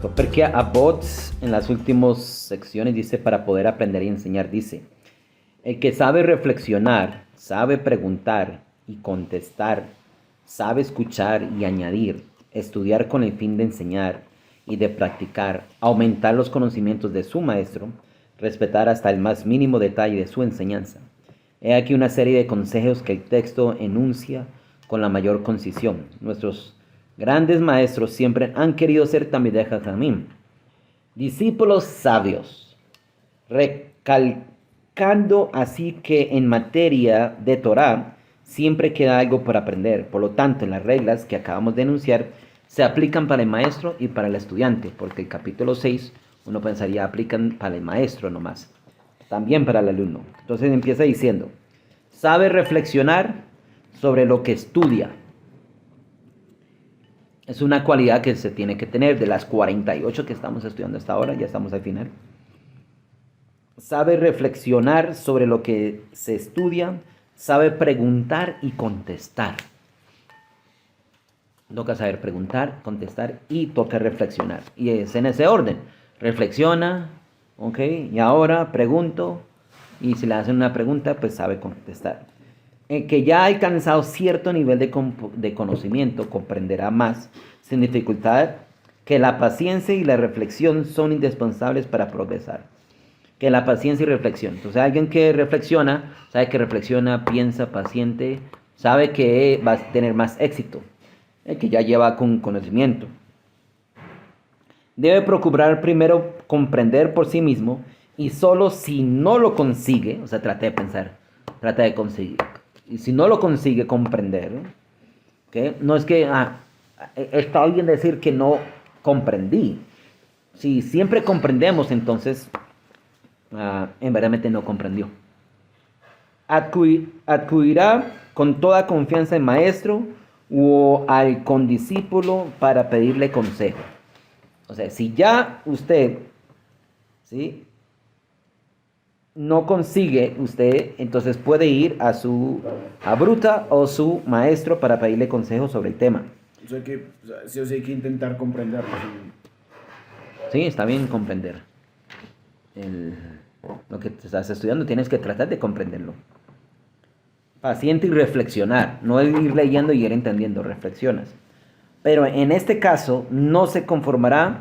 Porque Abbott en las últimas secciones dice para poder aprender y enseñar, dice, el que sabe reflexionar, sabe preguntar y contestar, sabe escuchar y añadir, estudiar con el fin de enseñar y de practicar, aumentar los conocimientos de su maestro, respetar hasta el más mínimo detalle de su enseñanza. He aquí una serie de consejos que el texto enuncia con la mayor concisión. Nuestros grandes maestros siempre han querido ser Talmidei Jajamim, discípulos sabios, recalcando así que en materia de Torah siempre queda algo por aprender. Por lo tanto, las reglas que acabamos de enunciar se aplican para el maestro y para el estudiante, porque el capítulo 6 uno pensaría aplican para el maestro nomás, también para el alumno. Entonces empieza diciendo, sabe reflexionar sobre lo que estudia. Es una cualidad que se tiene que tener de las 48 que estamos estudiando hasta ahora, ya estamos al final. Sabe reflexionar sobre lo que se estudia, sabe preguntar y contestar. Toca saber preguntar, contestar y toca reflexionar. Y es en ese orden. Reflexiona, ok, y ahora pregunto, y si le hacen una pregunta, pues sabe contestar. El que ya ha alcanzado cierto nivel de conocimiento comprenderá más, sin dificultad, que la paciencia y la reflexión son indispensables para progresar. Que la paciencia y reflexión. Entonces alguien que reflexiona, sabe que reflexiona, piensa, paciente, sabe que va a tener más éxito. El que ya lleva con conocimiento. Debe procurar primero comprender por sí mismo y solo si no lo consigue, o sea, trata de pensar, trata de conseguir. Y si no lo consigue comprender, ¿okay? No es que está bien decir que no comprendí. Si siempre comprendemos, entonces en verdad no comprendió. Acudirá con toda confianza al maestro o al condiscípulo para pedirle consejo. O sea, si ya usted, ¿sí?, no consigue usted, entonces puede ir a Bruta o su maestro para pedirle consejo sobre el tema. O sea que sí o sí hay que intentar comprenderlo. Sí, está bien comprender. Lo que te estás estudiando tienes que tratar de comprenderlo. Paciente y reflexionar, no es ir leyendo y ir entendiendo, reflexionas. Pero en este caso no se conformará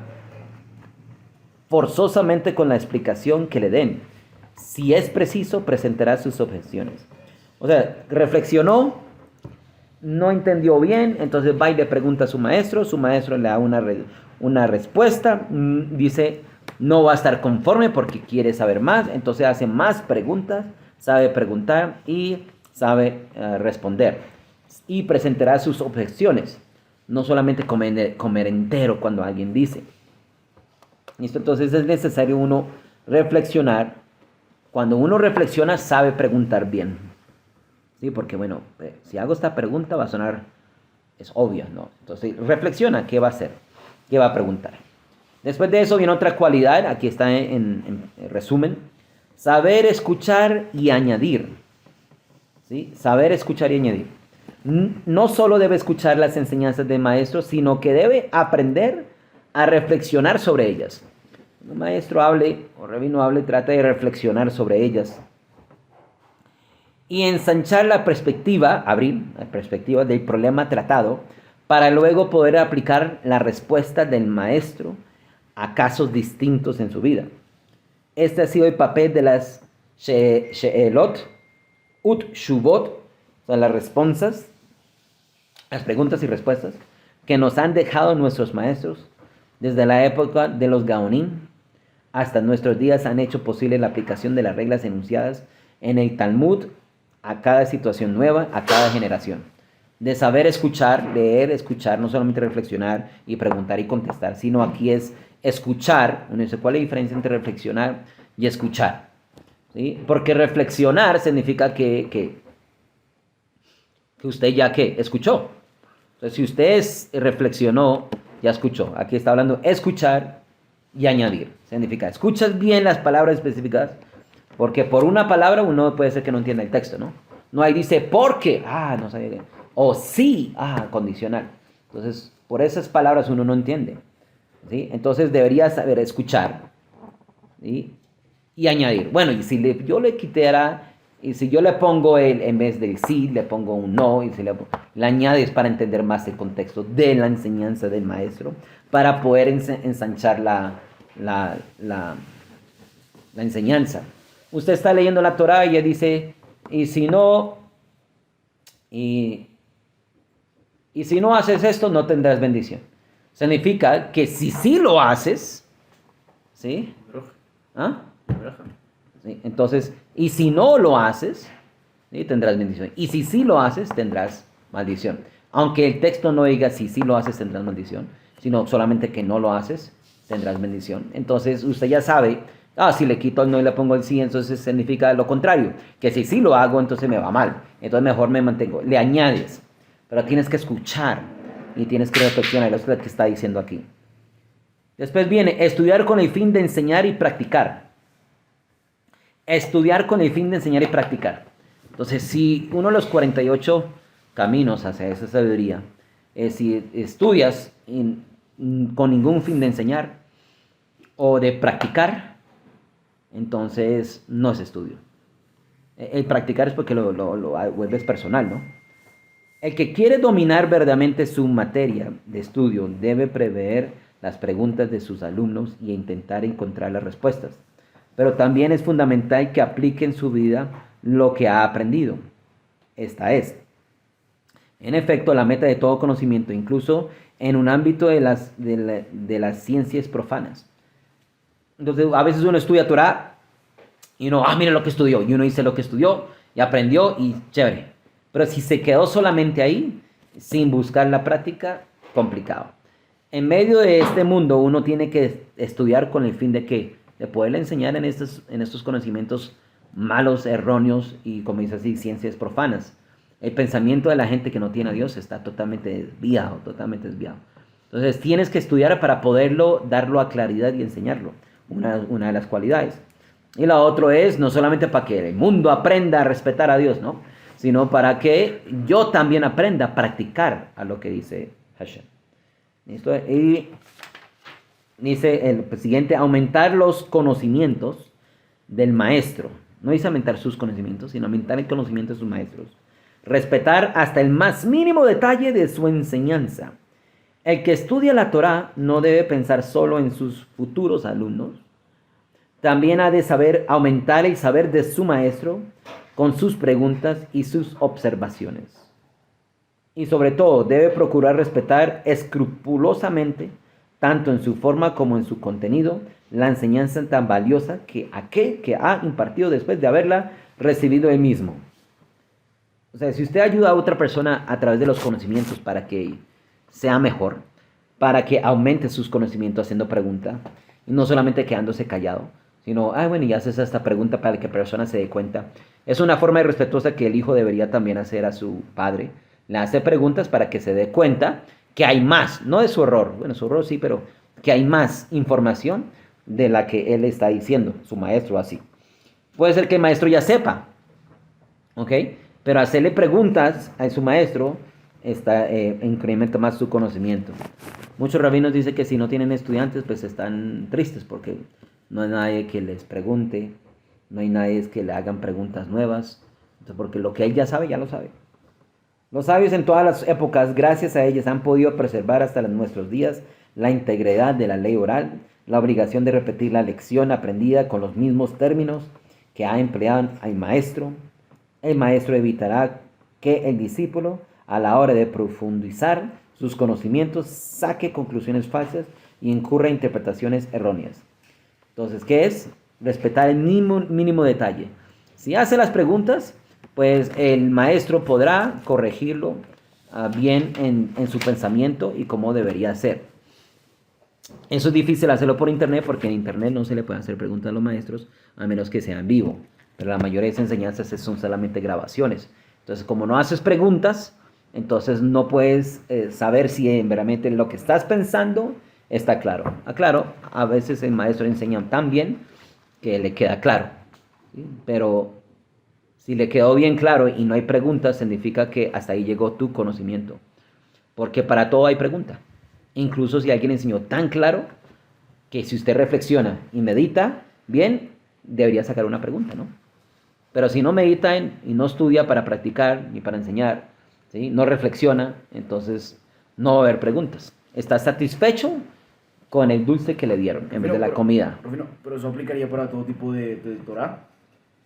forzosamente con la explicación que le den. Si es preciso, presentará sus objeciones. O sea, reflexionó, no entendió bien, entonces va y le pregunta a su maestro le da una respuesta, dice, no va a estar conforme porque quiere saber más, entonces hace más preguntas, sabe preguntar y sabe responder. Y presentará sus objeciones, no solamente comer entero cuando alguien dice. ¿Listo? Entonces es necesario uno reflexionar. Cuando uno reflexiona, sabe preguntar bien. Sí, porque bueno, si hago esta pregunta va a sonar, es obvia, ¿no? Entonces reflexiona, ¿qué va a hacer? ¿Qué va a preguntar? Después de eso viene otra cualidad, aquí está en resumen, saber escuchar y añadir. ¿Sí? Saber escuchar y añadir. No solo debe escuchar las enseñanzas del maestro, sino que debe aprender a reflexionar sobre ellas. Cuando un maestro hable o rabino hable, trata de reflexionar sobre ellas y ensanchar la perspectiva, abrir la perspectiva del problema tratado, para luego poder aplicar la respuesta del maestro a casos distintos en su vida. Este ha sido el papel de las She'elot, Shuvot, o sea, las respuestas, las preguntas y respuestas que nos han dejado nuestros maestros desde la época de los Gaonim hasta nuestros días, han hecho posible la aplicación de las reglas enunciadas en el Talmud a cada situación nueva, a cada generación. De saber escuchar, leer, escuchar, no solamente reflexionar y preguntar y contestar, sino aquí es escuchar. Uno dice, ¿cuál es la diferencia entre reflexionar y escuchar? ¿Sí? Porque reflexionar significa que usted ya escuchó. Entonces, si usted reflexionó, ya escuchó. Aquí está hablando escuchar y añadir. Significa, escuchas bien las palabras específicas, porque por una palabra uno puede ser que no entienda el texto, ¿no? No ahí dice porque, no sabía qué. O sí, condicional. Entonces, por esas palabras uno no entiende. ¿sí? Entonces deberías saber escuchar, ¿sí? Y añadir. Bueno, y si yo le quitara, y si yo le pongo en vez del sí, le pongo un no, y si le añades para entender más el contexto de la enseñanza del maestro, para poder ensanchar la, la, la enseñanza. Usted está leyendo la Torah y ella dice, y si no, y, y si no haces esto, no tendrás bendición. Significa que si sí lo haces, ¿sí? ¿Ah? ¿Sí? Entonces, y si no lo haces, ¿sí? Tendrás bendición. Y si sí lo haces, tendrás maldición. Aunque el texto no diga si sí lo haces, tendrás maldición, sino solamente que no lo haces, tendrás bendición. Entonces, usted ya sabe, si le quito el no y le pongo el sí, entonces significa lo contrario, que si sí lo hago, entonces me va mal. Entonces, mejor me mantengo. Le añades, pero tienes que escuchar y tienes que reflexionar, es lo que está diciendo aquí. Después viene estudiar con el fin de enseñar y practicar. Estudiar con el fin de enseñar y practicar. Entonces, si uno de los 48 caminos hacia esa sabiduría es si estudias con ningún fin de enseñar o de practicar, entonces no es estudio. El practicar es porque lo vuelves personal, ¿no? El que quiere dominar verdaderamente su materia de estudio debe prever las preguntas de sus alumnos y intentar encontrar las respuestas. Pero también es fundamental que aplique en su vida lo que ha aprendido. Esta es, en efecto, la meta de todo conocimiento, incluso en un ámbito de las ciencias profanas. Entonces, a veces uno estudia Torah y uno, mira lo que estudió, y uno dice lo que estudió y aprendió y chévere. Pero si se quedó solamente ahí, sin buscar la práctica, complicado. En medio de este mundo, uno tiene que estudiar con el fin de ¿qué? De poderle enseñar en estos conocimientos malos, erróneos y, como dice así, ciencias profanas. El pensamiento de la gente que no tiene a Dios está totalmente desviado, totalmente desviado. Entonces tienes que estudiar para poderlo, darlo a claridad y enseñarlo, una de las cualidades. Y la otra es no solamente para que el mundo aprenda a respetar a Dios, ¿no? Sino para que yo también aprenda a practicar a lo que dice Hashem. ¿Listo? Y dice el siguiente, aumentar los conocimientos del maestro. No dice aumentar sus conocimientos, sino aumentar el conocimiento de sus maestros. Respetar hasta el más mínimo detalle de su enseñanza. El que estudia la Torá no debe pensar solo en sus futuros alumnos. También ha de saber aumentar el saber de su maestro con sus preguntas y sus observaciones. Y sobre todo debe procurar respetar escrupulosamente, tanto en su forma como en su contenido, la enseñanza tan valiosa que aquel que ha impartido después de haberla recibido él mismo. O sea, si usted ayuda a otra persona a través de los conocimientos para que sea mejor, para que aumente sus conocimientos haciendo preguntas, y no solamente quedándose callado, sino, bueno, y haces esta pregunta para que la persona se dé cuenta. Es una forma irrespetuosa que el hijo debería también hacer a su padre. Le hace preguntas para que se dé cuenta que hay más, no de su error, bueno, su error sí, pero que hay más información de la que él está diciendo, su maestro así. Puede ser que el maestro ya sepa, ¿ok? Pero hacerle preguntas a su maestro incrementa más su conocimiento. Muchos rabinos dicen que si no tienen estudiantes, pues están tristes porque no hay nadie que les pregunte, no hay nadie que le hagan preguntas nuevas, porque lo que él ya sabe, ya lo sabe. Los sabios en todas las épocas, gracias a ellos, han podido preservar hasta nuestros días la integridad de la ley oral, la obligación de repetir la lección aprendida con los mismos términos que ha empleado el maestro. El maestro evitará que el discípulo, a la hora de profundizar sus conocimientos, saque conclusiones falsas y incurra en interpretaciones erróneas. Entonces, ¿qué es? Respetar el mínimo detalle. Si hace las preguntas, pues el maestro podrá corregirlo bien en su pensamiento y cómo debería ser. Eso es difícil hacerlo por internet porque en internet no se le puede hacer preguntas a los maestros a menos que sea en vivo. Pero la mayoría de esas enseñanzas son solamente grabaciones. Entonces, como no haces preguntas, entonces no puedes saber si verdaderamente lo que estás pensando está claro. Claro, a veces el maestro enseña tan bien que le queda claro, ¿sí? Pero si le quedó bien claro y no hay preguntas, significa que hasta ahí llegó tu conocimiento. Porque para todo hay pregunta. incluso si alguien enseñó tan claro que si usted reflexiona y medita bien, debería sacar una pregunta, ¿no? Pero si no medita y no estudia para practicar ni para enseñar, ¿sí? No reflexiona, entonces no va a haber preguntas. Está satisfecho con el dulce que le dieron en vez de la comida. Pero eso aplicaría para todo tipo de Torah.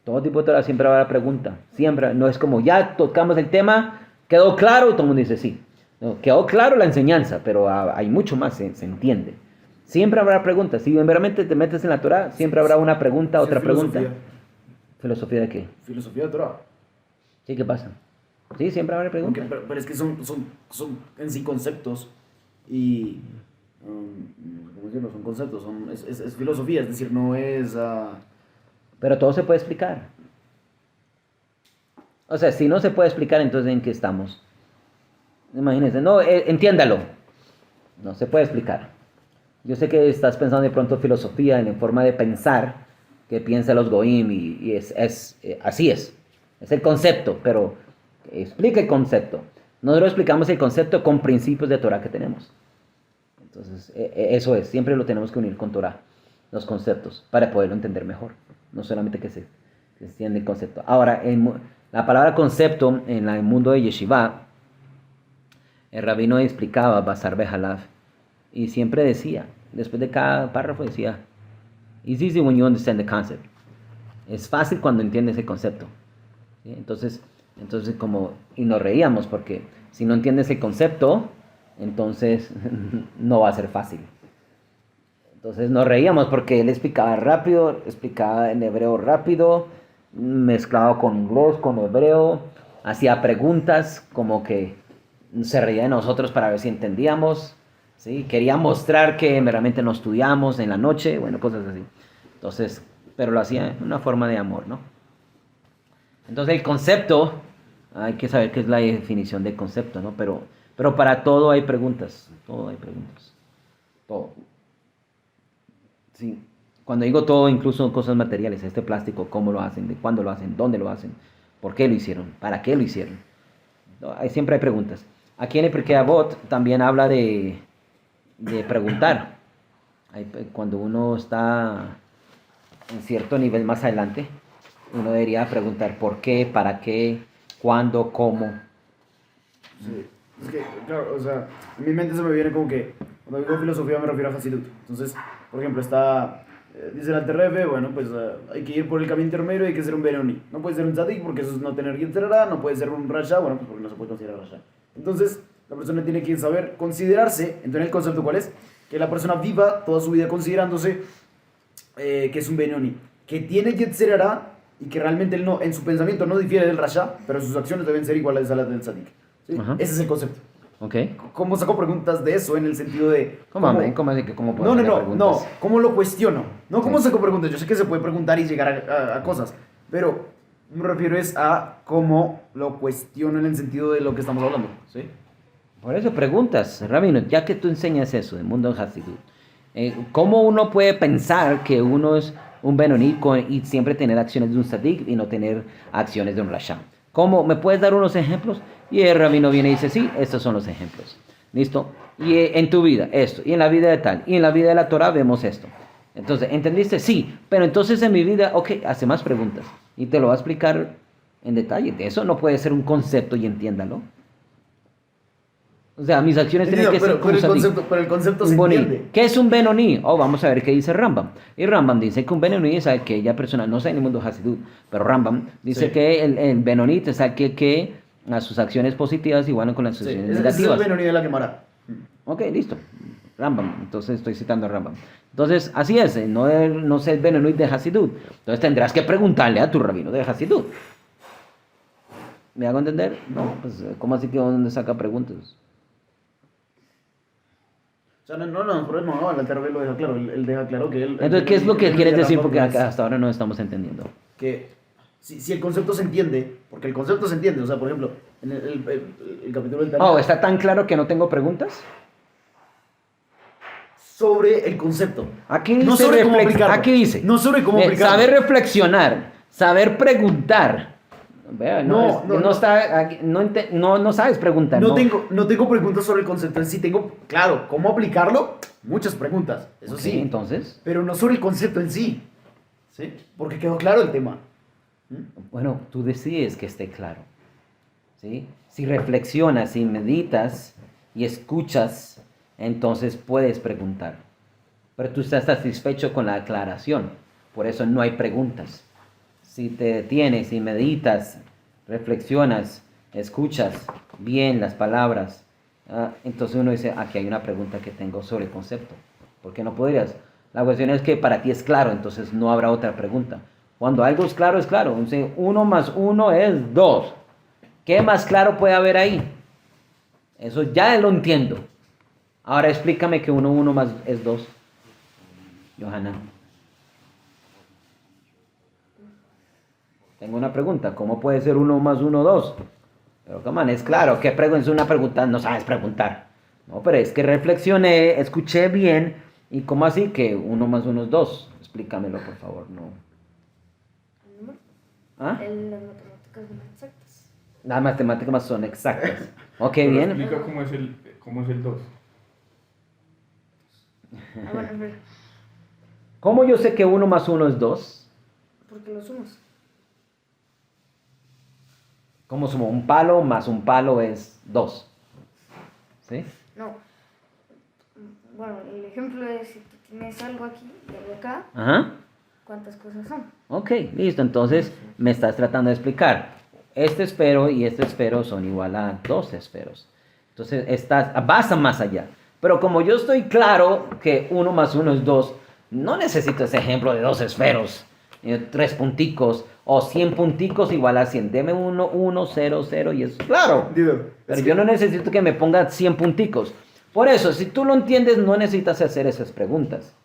Todo tipo de Torah siempre va a haber pregunta. Siempre. No es como ya tocamos el tema, quedó claro, todo el mundo dice sí. No, quedó claro la enseñanza, pero hay mucho más, se entiende. Siempre habrá preguntas. Si realmente te metes en la Torah, siempre habrá una pregunta, otra pregunta. ¿Filosofía de qué? Filosofía de Torah. Sí, ¿qué pasa? Sí, siempre habrá preguntas. Pero es que son en sí conceptos y... ¿cómo decirlo? Son conceptos, es filosofía, es decir, no es... Pero todo se puede explicar. O sea, si no se puede explicar, entonces ¿en qué estamos? Imagínense, no, entiéndalo. No se puede explicar. Yo sé que estás pensando de pronto filosofía en forma de pensar, que piensa los goim y así es. Es el concepto, pero explica el concepto. Nosotros explicamos el concepto con principios de Torah que tenemos. Entonces, eso es, siempre lo tenemos que unir con Torah, los conceptos, para poderlo entender mejor. No solamente que se entiende el concepto. Ahora, la palabra concepto en el mundo de Yeshiva, el rabino explicaba Basar Behalav y siempre decía, después de cada párrafo decía, it's easy when you understand the concept. Es fácil cuando entiendes el concepto. ¿Sí? Entonces y nos reíamos porque si no entiendes el concepto, entonces no va a ser fácil. Entonces nos reíamos porque él explicaba rápido, explicaba en hebreo rápido, mezclado con inglés, con hebreo, hacía preguntas como que se reía de nosotros para ver si entendíamos, ¿sí? Quería mostrar que realmente no estudiamos en la noche, bueno, cosas así. Entonces, pero lo hacía en una forma de amor, ¿no? Entonces el concepto, hay que saber qué es la definición del concepto, ¿no? Pero para todo hay preguntas, todo hay preguntas, todo. Sí. Cuando digo todo, incluso cosas materiales, este plástico, cómo lo hacen, de cuándo lo hacen, dónde lo hacen, por qué lo hicieron, para qué lo hicieron. Siempre hay preguntas. Aquí en el Pirkei Avot también habla de preguntar. Cuando uno está en cierto nivel más adelante, uno debería preguntar por qué, para qué, cuándo, cómo. Sí. Es que, claro, o sea, en mi mente se me viene como que, cuando digo filosofía me refiero a Hasidut. Entonces, por ejemplo, dice el Alter Rebbe, bueno, pues hay que ir por el camino intermedio y hay que ser un Benoni. No puede ser un Tzadik porque eso es no tener Yetzer Hara, no puede ser un Rasha, bueno, pues porque no se puede considerar Rasha. Entonces, la persona tiene que saber considerarse, entonces el concepto ¿cuál es? Que la persona viva toda su vida considerándose que es un Benoni, que tiene Yetzer Hara y que realmente él no, en su pensamiento no difiere del Rasha, pero sus acciones deben ser iguales a las del Tzadik. ¿Sí? Ese es el concepto. Okay. ¿Cómo saco preguntas de eso en el sentido de... ¿Cómo puedo sacar preguntas? No, ¿cómo lo cuestiono? No, ¿cómo saco preguntas? Yo sé que se puede preguntar y llegar a cosas, pero me refiero es a cómo lo cuestiono en el sentido de lo que estamos hablando, ¿sí? Por eso preguntas, Rabino, ya que tú enseñas eso del mundo Hasidut, ¿cómo uno puede pensar que uno es un Benoni y siempre tener acciones de un Tzadik y no tener acciones de un Rasha? ¿Cómo? ¿Me puedes dar unos ejemplos? Y el rabino viene y dice, sí, estos son los ejemplos. ¿Listo? Y en tu vida, esto. Y en la vida de tal. Y en la vida de la Torah vemos esto. Entonces, ¿entendiste? Sí. Pero entonces en mi vida, ok, hace más preguntas. Y te lo va a explicar en detalle. Eso no puede ser un concepto y entiéndalo. O sea, mis acciones tienen que ser como pero el concepto se entiende. ¿Qué es un Benoni? Vamos a ver qué dice Rambam. Y Rambam dice que un Benoni es aquella persona, no sé en el mundo Hasidut, pero Rambam dice que el Benoni es aquel que a sus acciones positivas igualan con las acciones negativas. Es el Benoni de la Gemara. Ok, listo. Rambam, entonces estoy citando a Rambam. Entonces, así es, no sé el Benoni de Hasidut. Entonces tendrás que preguntarle a tu rabino de Hasidut. ¿Me hago entender? No, pues, ¿cómo así que dónde saca preguntas? O sea, no, el Alter Rebbe lo deja claro, él deja claro que él... Entonces, ¿qué es lo que quieres decir? Porque hasta ahora no estamos entendiendo. Que si el concepto se entiende, porque el concepto se entiende, o sea, por ejemplo, en el capítulo del Talmud... ¿está tan claro que no tengo preguntas? Sobre el concepto. Aquí dice no sobre cómo aplicarlo. Aquí dice. No sobre cómo aplicarlo. Saber reflexionar, saber preguntar. Vea, No, no está, no sabes preguntar. No tengo preguntas sobre el concepto en sí. Tengo, claro, ¿cómo aplicarlo? Muchas preguntas, eso Ok, sí. entonces, Pero no sobre el concepto en sí. ¿Sí? Porque quedó claro el tema. bueno, tú decides que esté claro. ¿Sí? Si reflexionas, si meditas y escuchas, entonces puedes preguntar. Pero tú estás satisfecho con la aclaración, por eso no hay preguntas. Si te detienes y meditas, reflexionas, escuchas bien las palabras, entonces uno dice, aquí hay una pregunta que tengo sobre el concepto. ¿Por qué no podrías? La cuestión es que para ti es claro, entonces no habrá otra pregunta. Cuando algo es claro, es claro. Entonces, 1 más 1 es 2. ¿Qué más claro puede haber ahí? Eso ya lo entiendo. Ahora explícame que 1 más es 2, Johanna. Tengo una pregunta. ¿Cómo puede ser 1 más 1 2? Pero, come on, es claro. ¿Qué pregunta? Es una pregunta. No sabes preguntar. No, pero es que reflexioné, escuché bien. ¿Y cómo así que 1 más 1 es 2? Explícamelo, por favor. No. ¿Ah? Las matemáticas son exactas. Las matemáticas son exactas. Ok, Pero bien. explica cómo es el 2. Bueno, pero ¿Cómo yo sé que 1 más 1 es 2? porque lo sumas. ¿Cómo sumo? Un palo más un palo es 2. ¿Sí? No. Bueno, el ejemplo es si tú tienes algo aquí y algo acá, Ajá. ¿cuántas cosas son? Ok, listo. Entonces me estás tratando de explicar. Este esfero y este esfero son igual a 2 esferos. Entonces vas más allá. Pero como yo estoy claro que 1 más 1 es 2, no necesito ese ejemplo de 2 esferos, 3 punticos o 100 punticos igual a 100. Deme 1, 1, 0, 0 y es claro. Digo, Pero yo no necesito que me ponga 100 punticos. Por eso, si tú lo entiendes, no necesitas hacer esas preguntas.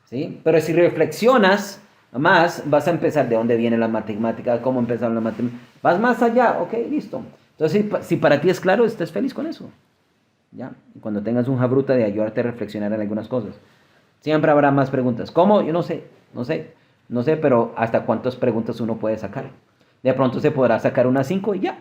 ¿Sí? Pero si reflexionas más, vas a empezar de dónde viene la matemática, cómo empezaron las matemáticas. Vas más allá, ok, listo. Entonces, si para ti es claro, estés feliz con eso. ¿Ya? Y cuando tengas un jabruta de ayudarte a reflexionar en algunas cosas. Siempre habrá más preguntas. ¿Cómo? Yo no sé, pero ¿hasta cuántas preguntas uno puede sacar? De pronto se podrá sacar unas 5 y ya.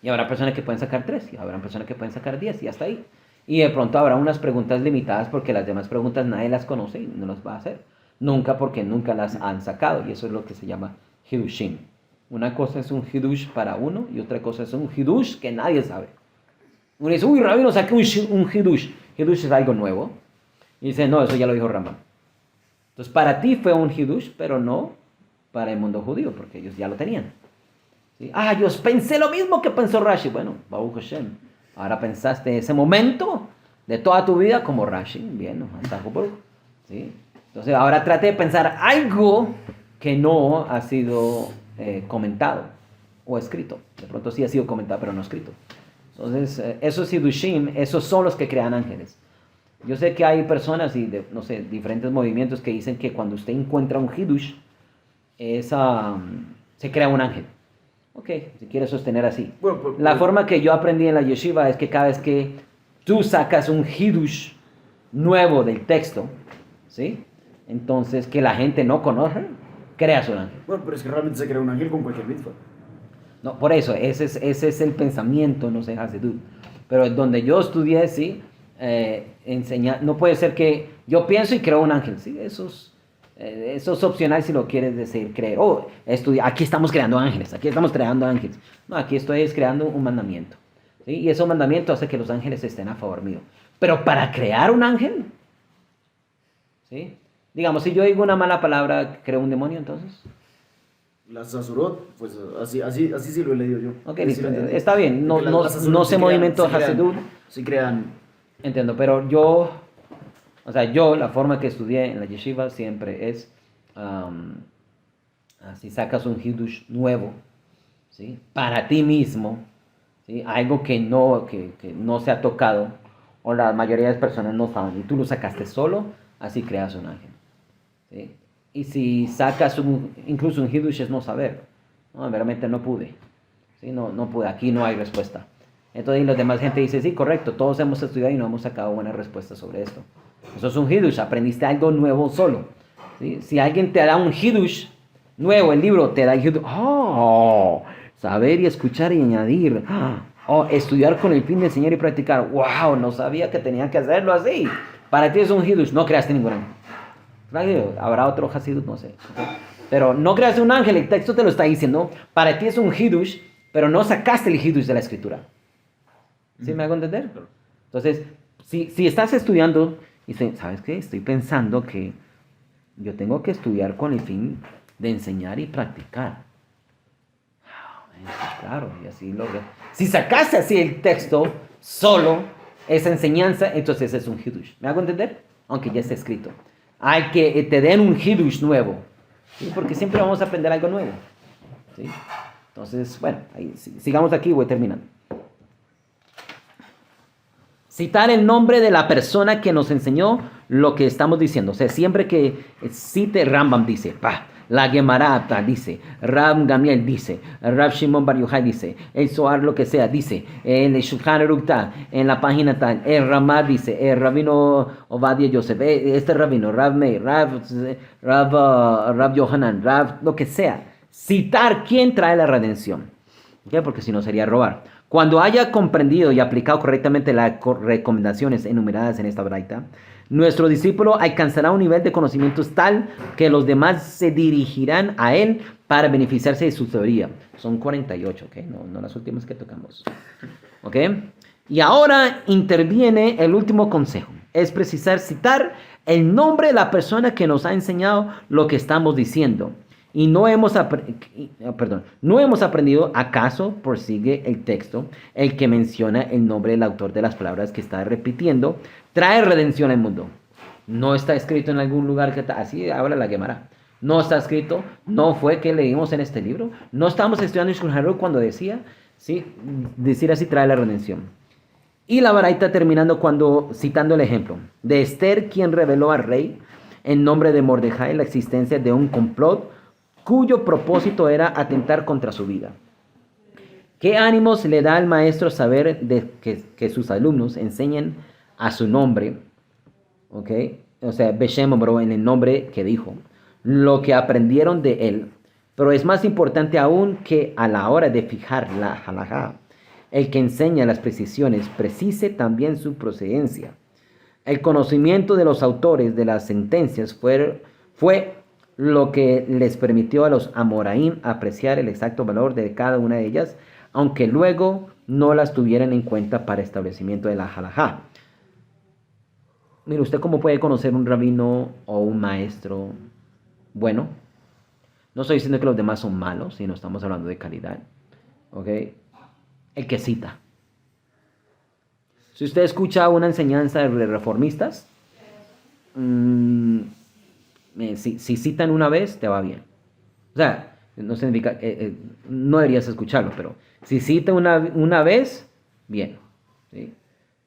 Y habrá personas que pueden sacar 3, y habrá personas que pueden sacar 10 y hasta ahí. Y de pronto habrá unas preguntas limitadas porque las demás preguntas nadie las conoce y no las va a hacer. Nunca porque nunca las han sacado y eso es lo que se llama hidushim. Una cosa es un hidush para uno y otra cosa es un hidush que nadie sabe. Uno dice, uy, Rabino, saqué un hidush. Hidush es algo nuevo. Y dice, no, eso ya lo dijo Rambam. Entonces para ti fue un hidush, pero no para el mundo judío porque ellos ya lo tenían. ¿Sí? Ah, yo pensé lo mismo que pensó Rashi. Bueno, Baruch Hashem. Ahora pensaste ese momento de toda tu vida como Rashi. Bien, hasta Baruch. ¿Sí? Entonces ahora trate de pensar algo que no ha sido comentado o escrito. De pronto sí ha sido comentado, pero no escrito. Entonces, esos hidushim, esos son los que crean ángeles. Yo sé que hay personas y, no sé, diferentes movimientos que dicen que cuando usted encuentra un hidush, se crea un ángel. Ok, si quieres sostener así. Bueno, La forma que yo aprendí en la yeshiva es que cada vez que tú sacas un hidush nuevo del texto, ¿sí? Entonces, que la gente no conoce, creas un ángel. bueno, pero es que realmente se crea un ángel con cualquier mitzvah. No, por eso, ese es el pensamiento, no sé, Hasidut. Pero donde yo estudié, sí, no puede ser que yo pienso y creo un ángel, sí, eso es opcional si lo quieres decir, creer. Oh, aquí estamos creando ángeles, aquí estamos creando ángeles. No, aquí estoy creando un mandamiento. ¿Sí? Y ese mandamiento hace que los ángeles estén a favor mío. Pero para crear un ángel, ¿sí? Digamos, si yo digo una mala palabra, ¿creo un demonio entonces? Las Zazurot, pues así sí lo he leído yo. Ok, Sí listo, lo entendí. está bien, Porque no las Zazurot no sí sé crean- movimiento sí crean- Hasidut. Sí crean. Entiendo, pero yo, la forma que estudié en la yeshiva siempre es, si sacas un hidush nuevo, ¿sí? Para ti mismo, ¿sí? Algo que no se ha tocado, o la mayoría de las personas no saben, y tú lo sacaste solo, así creas un ángel, ¿sí? Y si sacas incluso un hidush es no saber, no, realmente no pude, ¿sí? No pude, aquí no hay respuesta. Entonces la demás gente dice, sí, correcto, todos hemos estudiado y no hemos sacado buenas respuestas sobre esto. Eso es un hidush, aprendiste algo nuevo solo. ¿Sí? Si alguien te da un hidush, Nuevo, el libro te da el Hidush. Oh, saber y escuchar y añadir. Oh, estudiar con el fin de enseñar y practicar. Wow, no sabía que tenía que hacerlo así. Para ti es un Hidush, no creaste ningún ángel. Habrá otro Hasidut, no sé. Pero no creaste un ángel, el texto te lo está diciendo. Para ti es un Hidush, pero no sacaste el Hidush de la escritura. ¿Sí me hago entender? Entonces, si estás estudiando y dices, ¿sabes qué? Estoy pensando que yo tengo que estudiar con el fin de enseñar y practicar. Claro, y así lo veo. Si sacaste así el texto, solo esa enseñanza, entonces es un Hidush. ¿Me hago entender? Aunque ya está escrito. Hay que te den un Hidush nuevo. ¿Sí? Porque siempre vamos a aprender algo nuevo. ¿Sí? Entonces, bueno, ahí, sigamos aquí, voy terminando. Citar el nombre de la persona que nos enseñó lo que estamos diciendo. O sea, siempre que cite Rambam dice, la Gemara dice, Rab Gamiel dice, Rab Shimon Bar Yochai dice, el Zohar lo que sea dice, el Shulchan Aruch en la página tal, el Ramá dice, el Rabino Ovadia Yosef, este Rabino, Rab Meir, Rab Yohanan, Rab lo que sea. Citar quién trae la redención. ¿Okay? Porque si no sería robar. Cuando haya comprendido y aplicado correctamente las recomendaciones enumeradas en esta braita, nuestro discípulo alcanzará un nivel de conocimientos tal que los demás se dirigirán a él para beneficiarse de su teoría. Son 48, ¿ok? No las últimas que tocamos. ¿Ok? Y ahora interviene el último consejo. Es precisar citar el nombre de la persona que nos ha enseñado lo que estamos diciendo. Y no hemos aprendido, ¿acaso prosigue el texto, el que menciona el nombre del autor de las palabras que está repitiendo, trae redención al mundo? No está escrito en algún lugar que así habla la Gemara. No está escrito, no fue que leímos en este libro. No estamos estudiando en Shulchan Aruch cuando decía, ¿sí? Decir así trae la redención. Y la baraita terminando citando el ejemplo de Esther, quien reveló al rey en nombre de Mordejai la existencia de un complot cuyo propósito era atentar contra su vida. ¿Qué ánimos le da al maestro saber que sus alumnos enseñen a su nombre? ¿Ok? O sea, Beshem Omro, en el nombre que dijo, lo que aprendieron de él. Pero es más importante aún que a la hora de fijar la halajá, el que enseña las precisiones precise también su procedencia. El conocimiento de los autores de las sentencias fue lo que les permitió a los amoraín apreciar el exacto valor de cada una de ellas, aunque luego no las tuvieran en cuenta para establecimiento de la halajá. Mire, ¿usted cómo puede conocer un rabino o un maestro bueno? No estoy diciendo que los demás son malos, sino estamos hablando de calidad. ¿Ok? El que cita. Si usted escucha una enseñanza de reformistas, si citan una vez, te va bien. O sea, no significa, no deberías escucharlo, pero si cita una vez, bien. ¿Sí?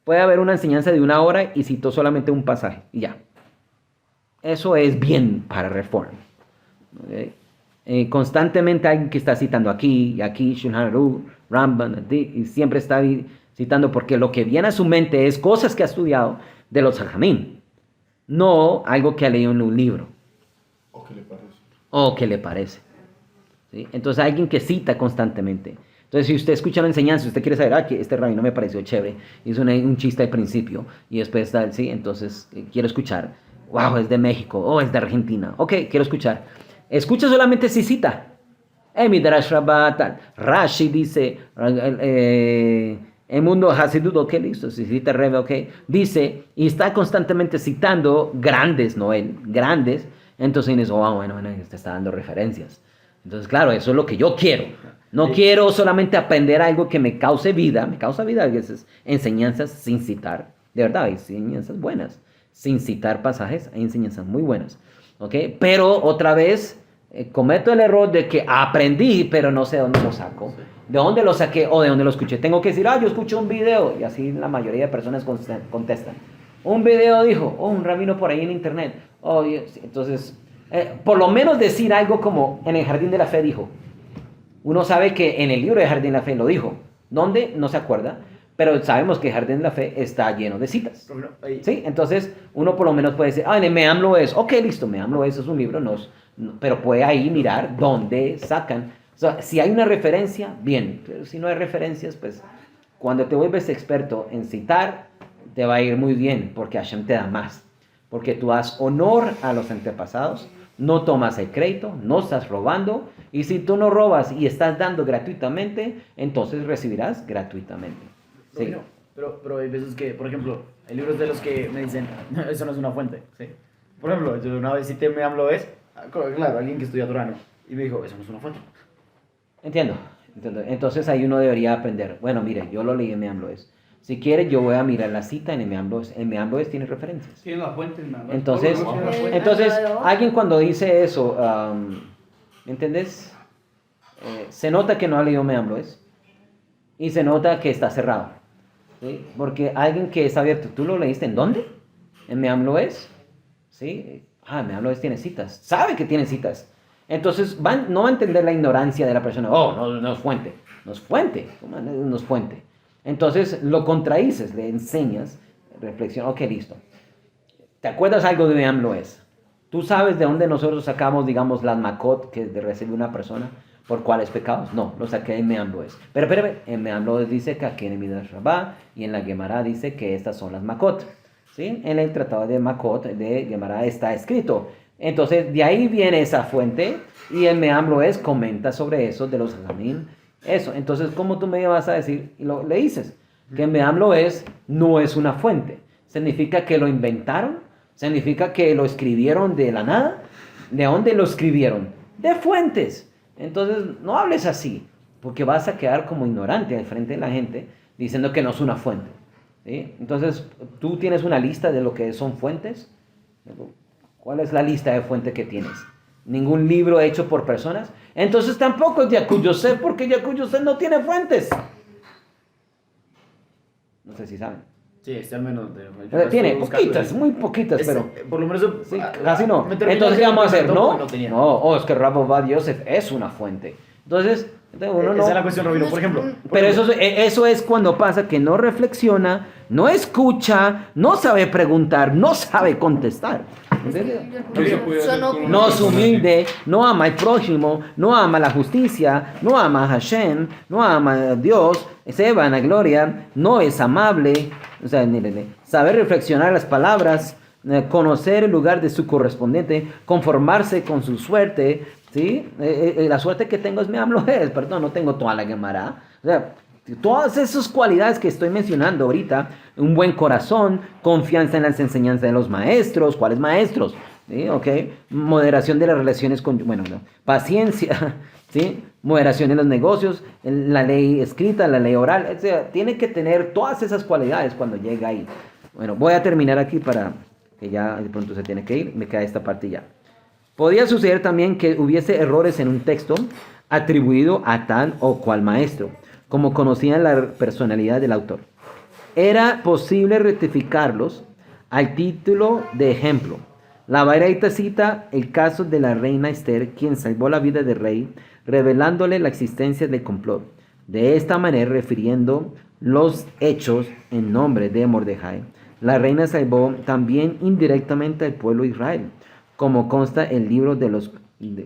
Puede haber una enseñanza de 1 hora y citó solamente un pasaje, y ya. Eso es bien para Reforma. ¿Okay? Constantemente alguien que está citando aquí y aquí, Shulchan Aruch, Rambam, y siempre está citando porque lo que viene a su mente es cosas que ha estudiado de los Jajamín, no algo que ha leído en un libro. O que le parece. ¿Sí? Entonces, alguien que cita constantemente. Entonces, si usted escucha la enseñanza, usted quiere saber, que este rabino me pareció chévere, hizo un chiste al principio, y después tal, ¿sí? Entonces, quiero escuchar. Wow, es de México, es de Argentina. Ok, quiero escuchar. Escucha solamente si cita. Midrash Rabbah, tal. Rashi dice, el mundo Hasidut, ok, listo, si cita Rebe, ok. Dice, y está constantemente citando grandes, no él, grandes. Entonces dices, bueno, te está dando referencias. Entonces, claro, eso es lo que yo quiero. No quiero solamente aprender algo que me cause vida. Me causa vida a veces enseñanzas sin citar. De verdad, hay enseñanzas buenas. Sin citar pasajes, hay enseñanzas muy buenas. ¿Ok? Pero otra vez, cometo el error de que aprendí, pero no sé dónde lo saco. ¿De dónde lo saqué o de dónde lo escuché? Tengo que decir, yo escuché un video. Y así la mayoría de personas contestan. Un video dijo, un rabino por ahí en internet. Entonces, por lo menos decir algo como en el Jardín de la Fe dijo. Uno sabe que en el libro de Jardín de la Fe lo dijo. ¿Dónde? No se acuerda. Pero sabemos que Jardín de la Fe está lleno de citas. Pero no, ahí- ¿Sí? Entonces, uno por lo menos puede decir, ah, Me hablo es, ok, listo, Me hablo es un libro, pero puede ahí mirar dónde sacan. O sea, si hay una referencia, bien, pero si no hay referencias, pues cuando te vuelves experto en citar, te va a ir muy bien, porque Hashem te da más. Porque tú das honor a los antepasados, no tomas el crédito, no estás robando, y si tú no robas y estás dando gratuitamente, entonces recibirás gratuitamente. Sí. Rabino, pero hay veces que, por ejemplo, hay libros de los que me dicen, eso no es una fuente, ¿sí? Por ejemplo, yo una vez cité Me hablo es, claro, alguien que estudia Torah, ¿no? Y me dijo, eso no es una fuente. Entiendo. Entonces ahí uno debería aprender. Bueno, mire, yo lo leí en Meamblo es. Si quiere, yo voy a mirar la cita en el Meamblo es. El Meamblo es tiene referencias. Sí, en la fuente. nada más. Entonces, Todo lo que sea en la fuente. entonces alguien cuando dice eso, ¿me entiendes? Se nota que no ha leído Meamblo es. Y se nota que está cerrado. ¿Sí? Porque alguien que está abierto, ¿tú lo leíste en dónde? En Meamblo es. ¿Sí? Meamblo es tiene citas. Sabe que tiene citas. Entonces no va a entender la ignorancia de la persona. Oh, no es fuente. No es fuente. ¿Cómo no es fuente? Entonces lo contradices, le enseñas, reflexiona. Ok, listo. ¿Te acuerdas algo de Meamblo es? ¿Tú sabes de dónde nosotros sacamos, digamos, las makot que recibe una persona? ¿Por cuáles pecados? No, lo saqué en Meamblo es. Pero espérame, en Meamblo es dice que aquí en el Midrash Rabbah y en la Gemara dice que estas son las makot. ¿Sí? En el tratado de makot de Gemara está escrito. Entonces, de ahí viene esa fuente y el Meamblo es comenta sobre eso de los Jajamim. Eso, entonces, ¿cómo tú me vas a decir? Y le dices que Meamblo es, no es una fuente. ¿Significa que lo inventaron? ¿Significa que lo escribieron de la nada? ¿De dónde lo escribieron? De fuentes. Entonces, no hables así, porque vas a quedar como ignorante al frente de la gente diciendo que no es una fuente. ¿Sí? Entonces, ¿tú tienes una lista de lo que son fuentes? ¿Cuál es la lista de fuentes que tienes? ¿Ningún libro hecho por personas? Entonces tampoco es Yaakov Yosef, porque Yaakov Yosef no tiene fuentes. No sé si saben. Sí, al menos. Tiene poquitas, muy poquitas, pero... Por lo menos... Sí, casi no. me terminé Entonces, ¿qué vamos a hacer? porque No, tenía. es que Rabbi Ovadia Yosef es una fuente. Entonces uno no... Esa es la cuestión, Rabino. Por ejemplo... Pero eso es cuando pasa que no reflexiona, no escucha, no sabe preguntar, no sabe contestar. ¿Entiendes? No es humilde, no ama al prójimo, no ama la justicia, no ama a Hashem, no ama a Dios, se vanagloria, no es amable. O sea, saber reflexionar las palabras, conocer el lugar de su correspondiente, conformarse con su suerte. ¿Sí? La suerte que tengo es me hablo es, perdón, no tengo toda la Gemara. O sea, todas esas cualidades que estoy mencionando ahorita, un buen corazón, confianza en las enseñanzas de los maestros. ¿Cuáles maestros? ¿Sí? Okay. Moderación de las relaciones con, paciencia, ¿sí? Moderación en los negocios, en la ley escrita, la ley oral, o sea, tiene que tener todas esas cualidades cuando llega ahí. Bueno, voy a terminar aquí para que ya de pronto se tiene que ir, me queda esta parte ya. Podría suceder también que hubiese errores en un texto atribuido a tal o cual maestro, como conocían la personalidad del autor. Era posible rectificarlos al título de ejemplo. La Baraita cita el caso de la reina Esther, quien salvó la vida del rey, revelándole la existencia del complot. De esta manera, refiriendo los hechos en nombre de Mordejai, la reina salvó también indirectamente al pueblo de Israel, como consta el libro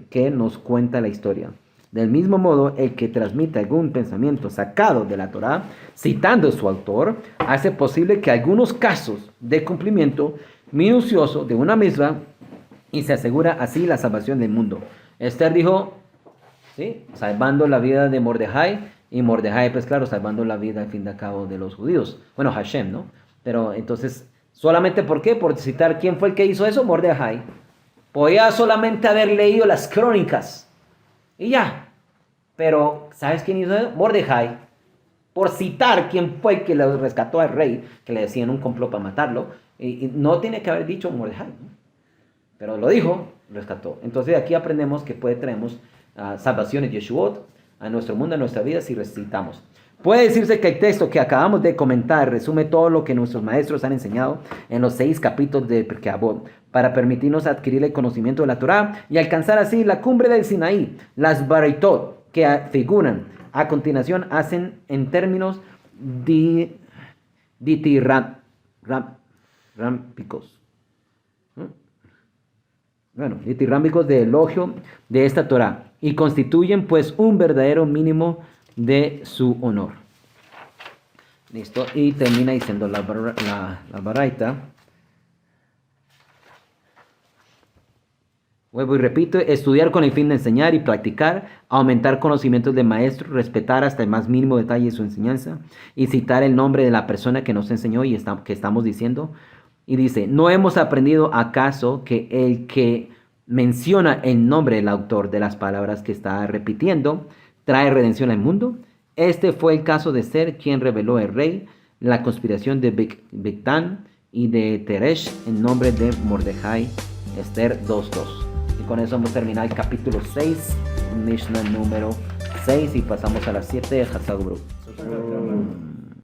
que nos cuenta la historia. Del mismo modo, el que transmite algún pensamiento sacado de la Torá, citando a su autor, hace posible que algunos casos de cumplimiento minucioso de una misma y se asegura así la salvación del mundo. Esther dijo, ¿sí? Salvando la vida de Mordejai, y Mordejai, pues claro, salvando la vida al fin de cabo de los judíos. Bueno, Hashem, ¿no? Pero entonces, ¿solamente por qué? Por citar quién fue el que hizo eso, Mordejai. Podía solamente haber leído las crónicas y ya. Pero, ¿sabes quién hizo eso? Mordejai. Por citar quién fue el que lo rescató al rey, que le decían un complot para matarlo. Y no tiene que haber dicho Mordejai, ¿no? Pero lo dijo, rescató. Entonces aquí aprendemos que traemos salvaciones Yeshuot a nuestro mundo, a nuestra vida, si recitamos. Puede decirse que el texto que acabamos de comentar resume todo lo que nuestros maestros han enseñado en los 6 capítulos de Pirkei Avot, para permitirnos adquirir el conocimiento de la Torá y alcanzar así la cumbre del Sinaí. Las Baraitot que figuran a continuación hacen en términos Ditirámbicos. Bueno, ditirámbicos de elogio de esta Torah y constituyen pues un verdadero mínimo de su honor. Listo, y termina diciendo la baraita. Vuelvo y repito, estudiar con el fin de enseñar y practicar, aumentar conocimientos del maestro, respetar hasta el más mínimo detalle de su enseñanza y citar el nombre de la persona que nos enseñó y que estamos diciendo. Y dice, ¿no hemos aprendido acaso que el que menciona el nombre del autor de las palabras que está repitiendo trae redención al mundo? Este fue el caso de Esther, quien reveló al rey la conspiración de Bigtán y de Teresh en nombre de Mordejai. Esther 2:2. Y con eso hemos terminado el capítulo 6, Mishnah número 6, y pasamos a las 7 de Hatzak Baruch.